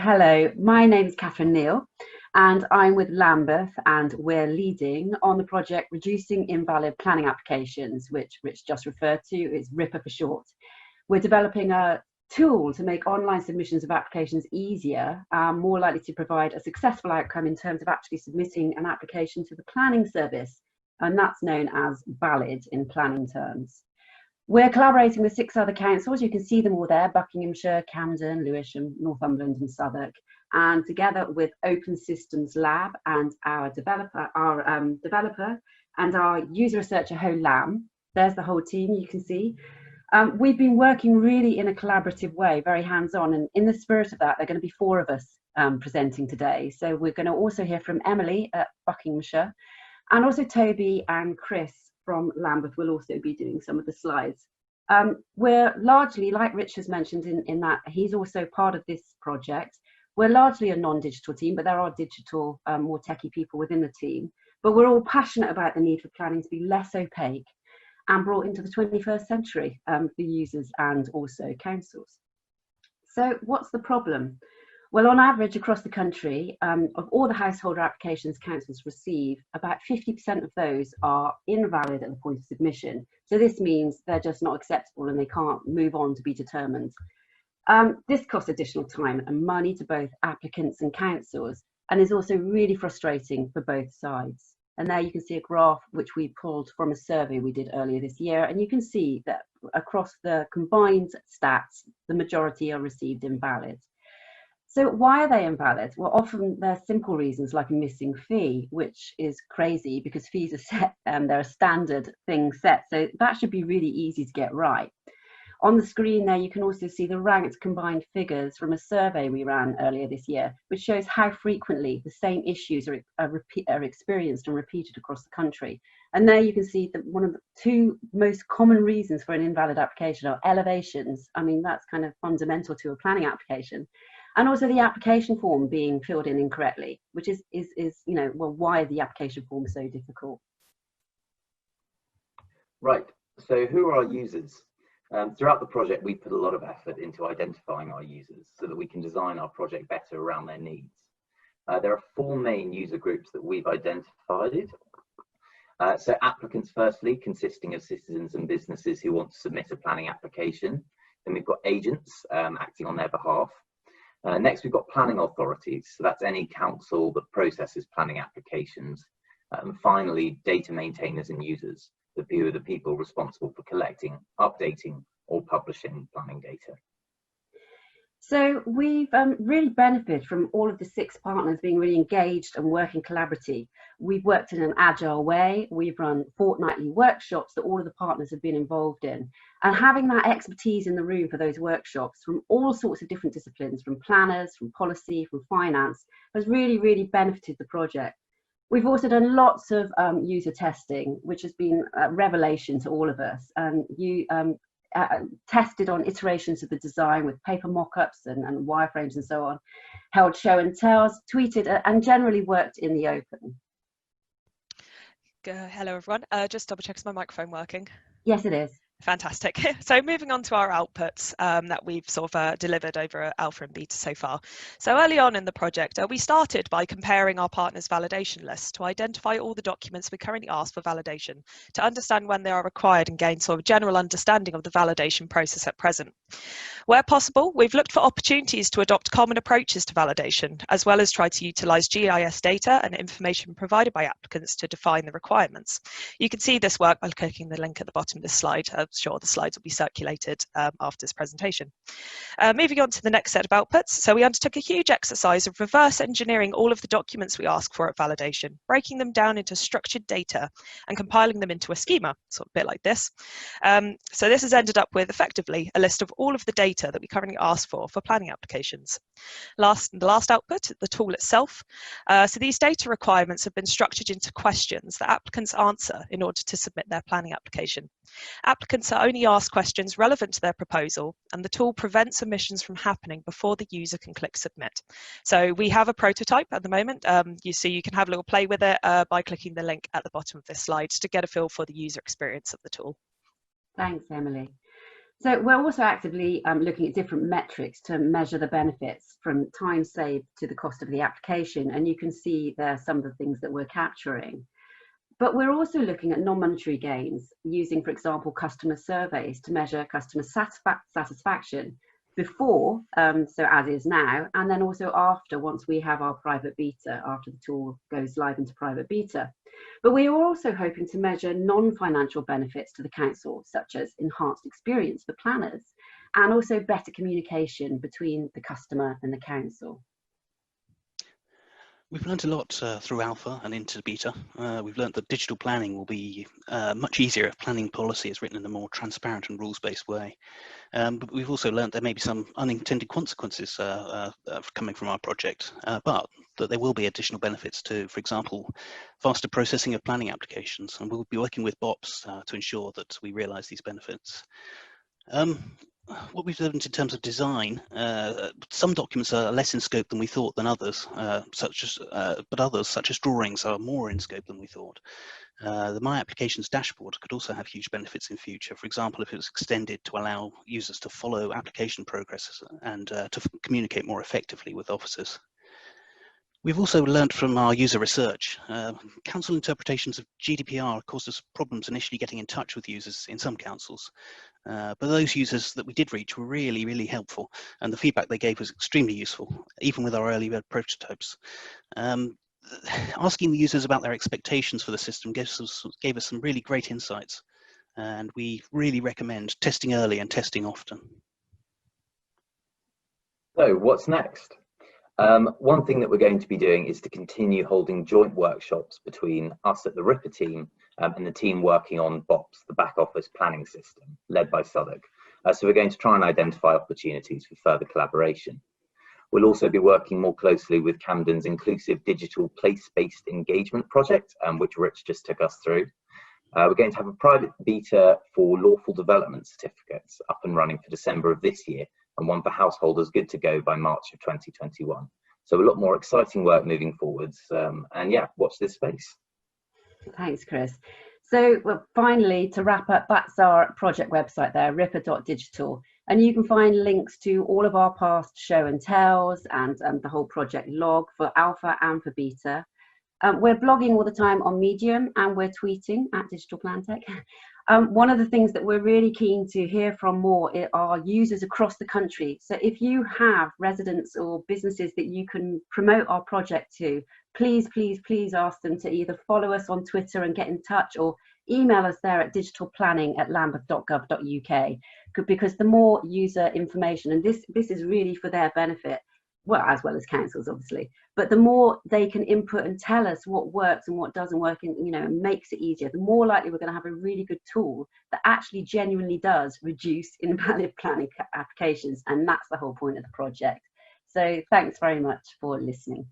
Hello, my name is Catherine Neal and I'm with Lambeth, and we're leading on the project Reducing Invalid Planning Applications, which Rich just referred to, is RIPA for short. We're developing a tool to make online submissions of applications easier, more likely to provide a successful outcome in terms of actually submitting an application to the planning service, and that's known as valid in planning terms. We're collaborating with 6 other councils. You can see them all there: Buckinghamshire, Camden, Lewisham, Northumberland and Southwark. And together with Open Systems Lab and our developer and our user researcher, Ho Lam, there's the whole team you can see. We've been working really in a collaborative way, very hands-on, and in the spirit of that, there are going to be 4 of us presenting today. So we're going to also hear from Emily at Buckinghamshire, and also Toby and Chris from Lambeth will also be doing some of the slides. We're largely, like Rich has mentioned in that he's also part of this project, we're largely a non-digital team, but there are digital, more techie people within the team. But we're all passionate about the need for planning to be less opaque and brought into the 21st century for users and also councils. So what's the problem? Well, on average across the country, of all the householder applications councils receive, about 50% of those are invalid at the point of submission. So this means they're just not acceptable and they can't move on to be determined. This costs additional time and money to both applicants and councils, and is also really frustrating for both sides. And there you can see a graph which we pulled from a survey we did earlier this year, and you can see that across the combined stats, the majority are received invalid. So why are they invalid? Well, often they're simple reasons like a missing fee, which is crazy because fees are set and they're a standard thing set. So that should be really easy to get right. On the screen there, you can also see the ranked combined figures from a survey we ran earlier this year, which shows how frequently the same issues are experienced and repeated across the country. And there you can see that one of the 2 most common reasons for an invalid application are elevations. I mean, that's kind of fundamental to a planning application. And also the application form being filled in incorrectly, which is well, why is the application form so difficult? Right, so who are our users? Throughout the project, we put a lot of effort into identifying our users so that we can design our project better around their needs. There are 4 main user groups that we've identified. So applicants, firstly, consisting of citizens and businesses who want to submit a planning application. Then we've got agents acting on their behalf. Next, we've got planning authorities. So that's any council that processes planning applications. And finally, data maintainers and users, the people responsible for collecting, updating, or publishing planning data. So we've really benefited from all of the 6 partners being really engaged and working collaboratively. We've worked in an agile way. We've run fortnightly workshops that all of the partners have been involved in. And having that expertise in the room for those workshops from all sorts of different disciplines, from planners, from policy, from finance, has really, really benefited the project. We've also done lots of user testing, which has been a revelation to all of us. You tested on iterations of the design with paper mock-ups and wireframes and so on, held show and tells, tweeted, and generally worked in the open. Hello everyone, just double check, is my microphone working? Yes, it is. Fantastic. So moving on to our outputs that we've sort of delivered over alpha and beta so far. So early on in the project, we started by comparing our partners' validation lists to identify all the documents we currently ask for validation, to understand when they are required and gain sort of general understanding of the validation process at present. Where possible, we've looked for opportunities to adopt common approaches to validation, as well as try to utilise GIS data and information provided by applicants to define the requirements. You can see this work by clicking the link at the bottom of this slide. I'm sure the slides will be circulated after this presentation. Moving on to the next set of outputs. So we undertook a huge exercise of reverse engineering all of the documents we ask for at validation, breaking them down into structured data and compiling them into a schema, sort of a bit like this. So this has ended up with effectively a list of all of the data that we currently ask for planning applications. The last output, the tool itself. So these data requirements have been structured into questions that applicants answer in order to submit their planning application. Applicants are only asked questions relevant to their proposal, and the tool prevents submissions from happening before the user can click submit. So we have a prototype at the moment. You can have a little play with it by clicking the link at the bottom of this slide to get a feel for the user experience of the tool. Thanks, Emily. So we're also actively looking at different metrics to measure the benefits from time saved to the cost of the application. And you can see there some of the things that we're capturing. But we're also looking at non-monetary gains using, for example, customer surveys to measure customer satisfaction before, so as is now, and then also after, once we have our private beta, after the tool goes live into private beta. But we are also hoping to measure non-financial benefits to the council, such as enhanced experience for planners, and also better communication between the customer and the council. We've learned a lot through alpha and into beta. We've learned that digital planning will be much easier if planning policy is written in a more transparent and rules-based way. But we've also learned there may be some unintended consequences coming from our project, but that there will be additional benefits to, for example, faster processing of planning applications, and we'll be working with BOPs to ensure that we realise these benefits. What we've learned in terms of design, some documents are less in scope than we thought than others, but others, such as drawings, are more in scope than we thought. The My Applications dashboard could also have huge benefits in future. For example, if it was extended to allow users to follow application progress and to communicate more effectively with officers. We've also learned from our user research. Council interpretations of GDPR caused us problems initially getting in touch with users in some councils. But those users that we did reach were really, really helpful, and the feedback they gave was extremely useful, even with our early prototypes. Asking the users about their expectations for the system gave us some really great insights, and we really recommend testing early and testing often. So what's next? One thing that we're going to be doing is to continue holding joint workshops between us at the RIPA team and the team working on BOPS, the back office planning system, led by Southwark. So we're going to try and identify opportunities for further collaboration. We'll also be working more closely with Camden's inclusive digital place-based engagement project, which Rich just took us through. We're going to have a private beta for lawful development certificates up and running for December of this year, and one for householders good to go by March of 2021. So a lot more exciting work moving forwards. And yeah, watch this space. Thanks, Chris. So well, finally, to wrap up, that's our project website there, ripa.digital. And you can find links to all of our past show and tells and the whole project log for alpha and for beta. We're blogging all the time on Medium, and we're tweeting at Digital Plan Tech. One of the things that we're really keen to hear from more are users across the country. So if you have residents or businesses that you can promote our project to, please, please, please ask them to either follow us on Twitter and get in touch, or email us there at digitalplanning@lambeth.gov.uk, because the more user information, and this is really for their benefit, well, as well as councils, obviously, but the more they can input and tell us what works and what doesn't work, and makes it easier, the more likely we're going to have a really good tool that actually genuinely does reduce invalid planning applications, and that's the whole point of the project. So thanks very much for listening.